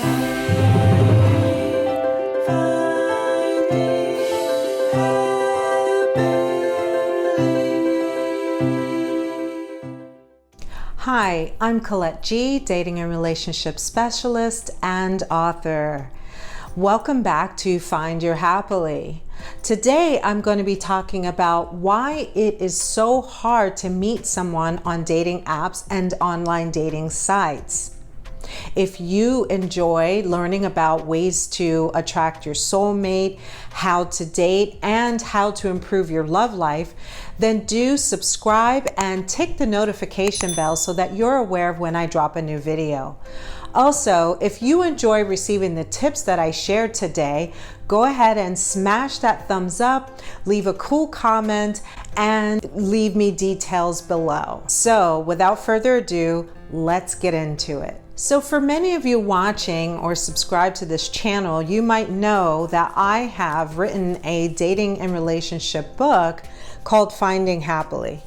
Hi, I'm Collette Gee, dating and relationship specialist and author. Welcome back to Find Your Happily. Today, I'm going to be talking about why it is so hard to meet someone on dating apps and online dating sites. If you enjoy learning about ways to attract your soulmate, how to date, and how to improve your love life, then do subscribe and tick the notification bell so that you're aware of when I drop a new video. Also, if you enjoy receiving the tips that I shared today, go ahead and smash that thumbs up, leave a cool comment, and leave me details below. So without further ado, let's get into it. So for many of you watching or subscribed to this channel, you might know that I have written a dating and relationship book called Finding Happily.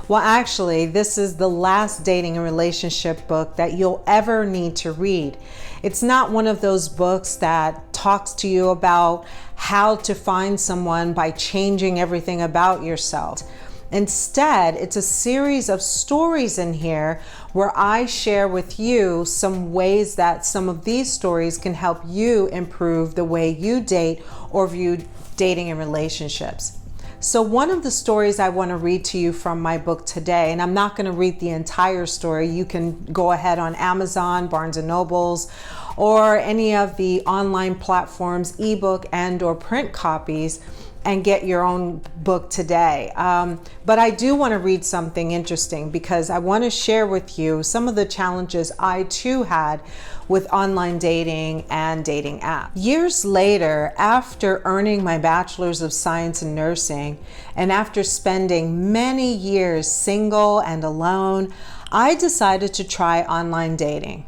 Well, actually, this is the last dating and relationship book that you'll ever need to read. It's not one of those books that talks to you about how to find someone by changing everything about yourself. Instead, it's a series of stories in here where I share with you some ways that some of these stories can help you improve the way you date or view dating and relationships. So one of the stories I want to read to you from my book today, and I'm not going to read the entire story. You can go ahead on Amazon, Barnes & Nobles, or any of the online platforms, ebook and or print copies, and get your own book today. But I do want to read something interesting because I want to share with you some of the challenges I too had with online dating and dating apps. Years later, after earning my bachelor's of science in nursing, and after spending many years single and alone, I decided to try online dating.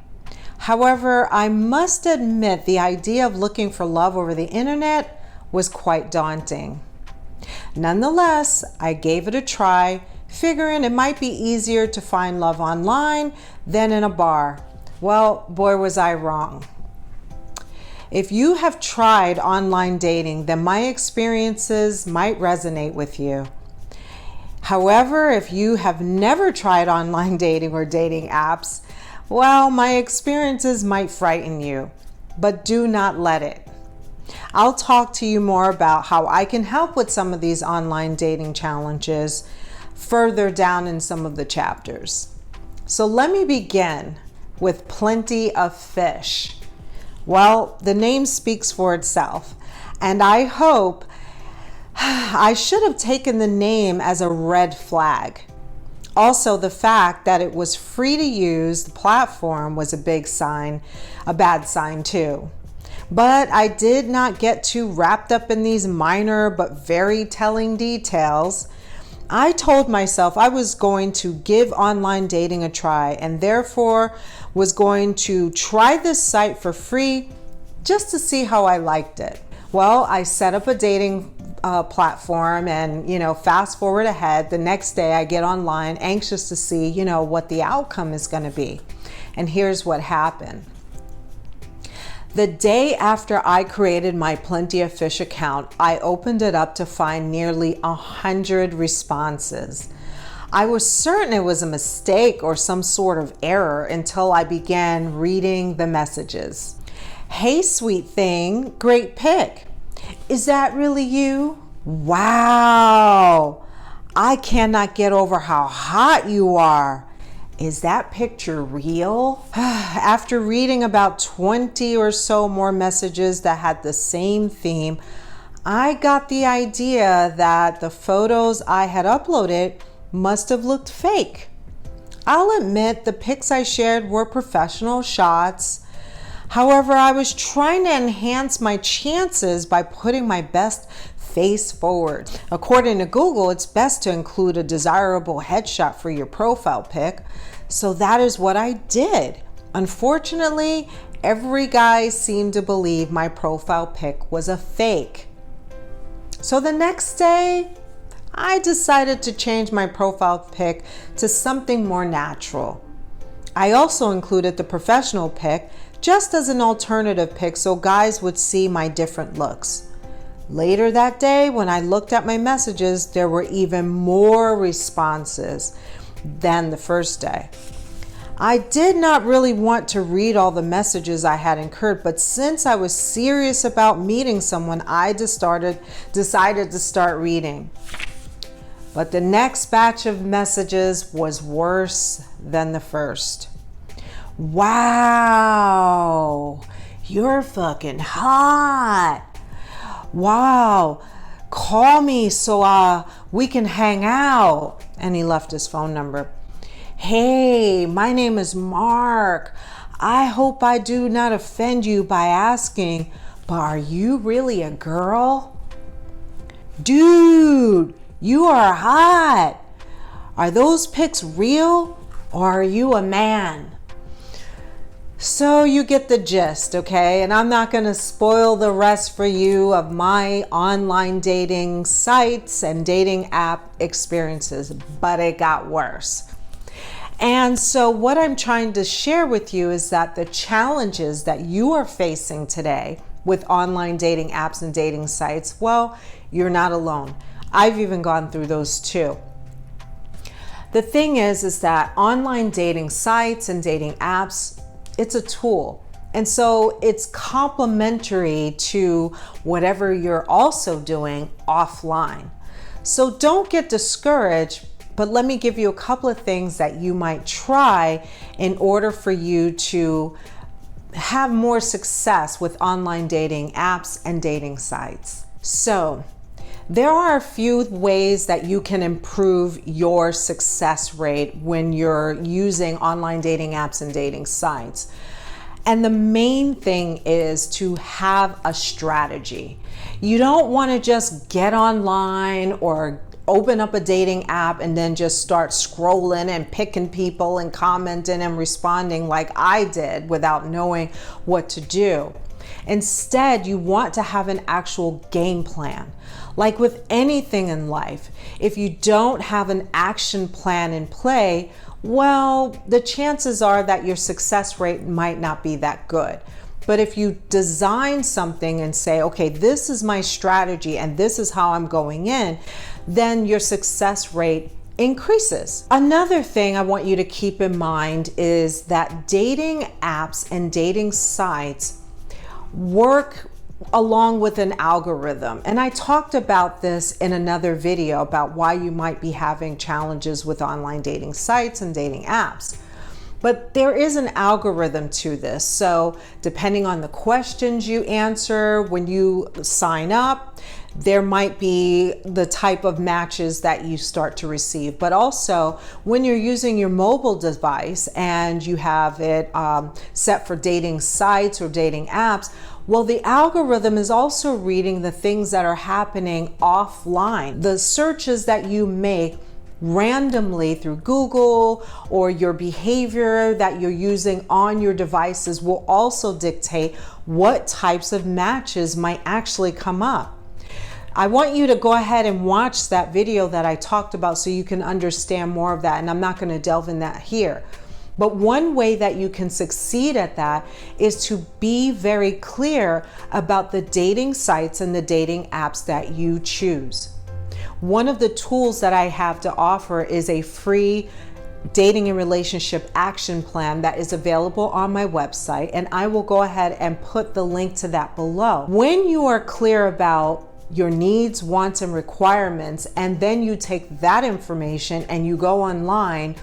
However, I must admit the idea of looking for love over the internet was quite daunting. Nonetheless, I gave it a try, figuring it might be easier to find love online than in a bar. Well, boy, was I wrong. If you have tried online dating, then my experiences might resonate with you. However, if you have never tried online dating or dating apps, well, my experiences might frighten you, but do not let it. I'll talk to you more about how I can help with some of these online dating challenges further down in some of the chapters. So let me begin with Plenty of Fish. Well, the name speaks for itself, and I hope I should have taken the name as a red flag. Also, the fact that it was free to use the platform was a big sign, a bad sign too. But I did not get too wrapped up in these minor but very telling details. I told myself I was going to give online dating a try and therefore was going to try this site for free just to see how I liked it. Well, I set up a dating platform and, fast forward ahead, the next day I get online anxious to see, what the outcome is going to be. And here's what happened. The day after I created my Plenty of Fish account, I opened it up to find nearly 100 responses. I was certain it was a mistake or some sort of error until I began reading the messages. Hey, sweet thing, great pic. Is that really you? Wow, I cannot get over how hot you are. Is that picture real? After reading about 20 or so more messages that had the same theme, I got the idea that the photos I had uploaded must have looked fake. I'll admit the pics I shared were professional shots. However, I was trying to enhance my chances by putting my best face forward. According to Google, it's best to include a desirable headshot for your profile pic. So that is what I did. Unfortunately, every guy seemed to believe my profile pic was a fake. So the next day, I decided to change my profile pic to something more natural. I also included the professional pic just as an alternative pic so guys would see my different looks. Later that day, when I looked at my messages, there were even more responses than the first day. I did not really want to read all the messages I had incurred, but since I was serious about meeting someone, I decided to start reading. But the next batch of messages was worse than the first. Wow, you're fucking hot. Wow, call me so we can hang out. And he left his phone number. Hey, my name is Mark. I hope I do not offend you by asking, but are you really a girl? Dude, you are hot. Are those pics real or are you a man? So you get the gist, okay? And I'm not going to spoil the rest for you of my online dating sites and dating app experiences, but it got worse. And so what I'm trying to share with you is that the challenges that you are facing today with online dating apps and dating sites, well, you're not alone. I've even gone through those too. The thing is that online dating sites and dating apps, it's a tool. And so it's complementary to whatever you're also doing offline. So don't get discouraged, but let me give you a couple of things that you might try in order for you to have more success with online dating apps and dating sites. So there are a few ways that you can improve your success rate when you're using online dating apps and dating sites. And the main thing is to have a strategy. You don't want to just get online or open up a dating app and then just start scrolling and picking people and commenting and responding like I did without knowing what to do. Instead, you want to have an actual game plan. Like with anything in life, if you don't have an action plan in play, well, the chances are that your success rate might not be that good. But if you design something and say, okay, this is my strategy and this is how I'm going in, then your success rate increases. Another thing I want you to keep in mind is that dating apps and dating sites work along with an algorithm. And I talked about this in another video about why you might be having challenges with online dating sites and dating apps. But there is an algorithm to this. So depending on the questions you answer when you sign up, there might be the type of matches that you start to receive. But also when you're using your mobile device and you have it set for dating sites or dating apps, well, the algorithm is also reading the things that are happening offline. The searches that you make randomly through Google or your behavior that you're using on your devices will also dictate what types of matches might actually come up. I want you to go ahead and watch that video that I talked about so you can understand more of that, and I'm not going to delve in that here. But one way that you can succeed at that is to be very clear about the dating sites and the dating apps that you choose. One of the tools that I have to offer is a free dating and relationship action plan that is available on my website, and I will go ahead and put the link to that below. When you are clear about your needs, wants, and requirements, and then you take that information and you go online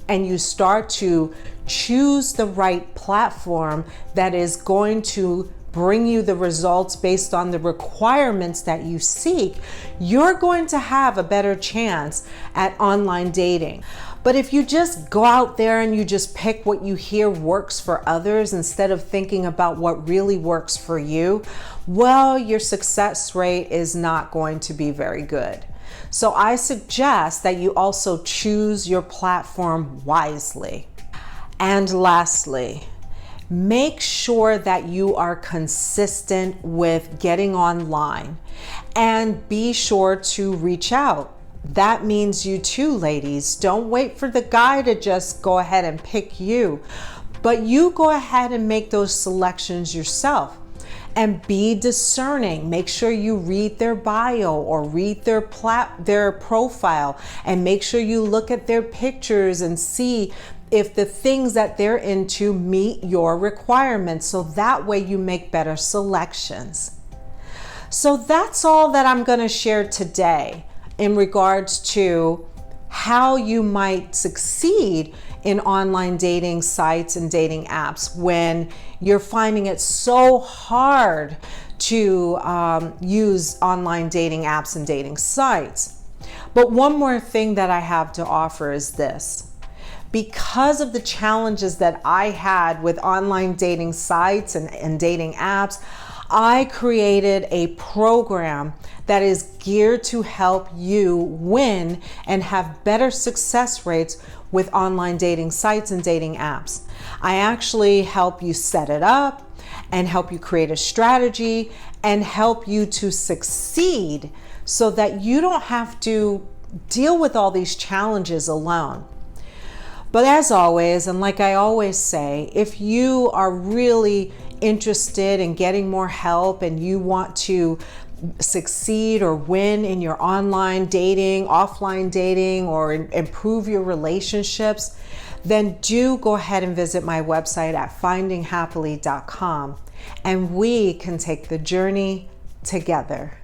and you start to choose the right platform that is going to bring you the results based on the requirements that you seek, you're going to have a better chance at online dating. But if you just go out there and you just pick what you hear works for others instead of thinking about what really works for you, well, your success rate is not going to be very good. So I suggest that you also choose your platform wisely. And lastly, make sure that you are consistent with getting online and be sure to reach out. That means you too, ladies. Don't wait for the guy to just go ahead and pick you. But you go ahead and make those selections yourself. And be discerning. Make sure you read their bio or read their profile, and make sure you look at their pictures and see if the things that they're into meet your requirements, so that way you make better selections. So that's all that I'm going to share today in regards to how you might succeed in online dating sites and dating apps when you're finding it so hard to use online dating apps and dating sites. But one more thing that I have to offer is this. Because of the challenges that I had with online dating sites and dating apps, I created a program that is geared to help you win and have better success rates with online dating sites and dating apps. I actually help you set it up and help you create a strategy and help you to succeed so that you don't have to deal with all these challenges alone. But as always, and like I always say, if you are really interested in getting more help and you want to succeed or win in your online dating, offline dating, or improve your relationships, then do go ahead and visit my website at findinghappily.com, and we can take the journey together.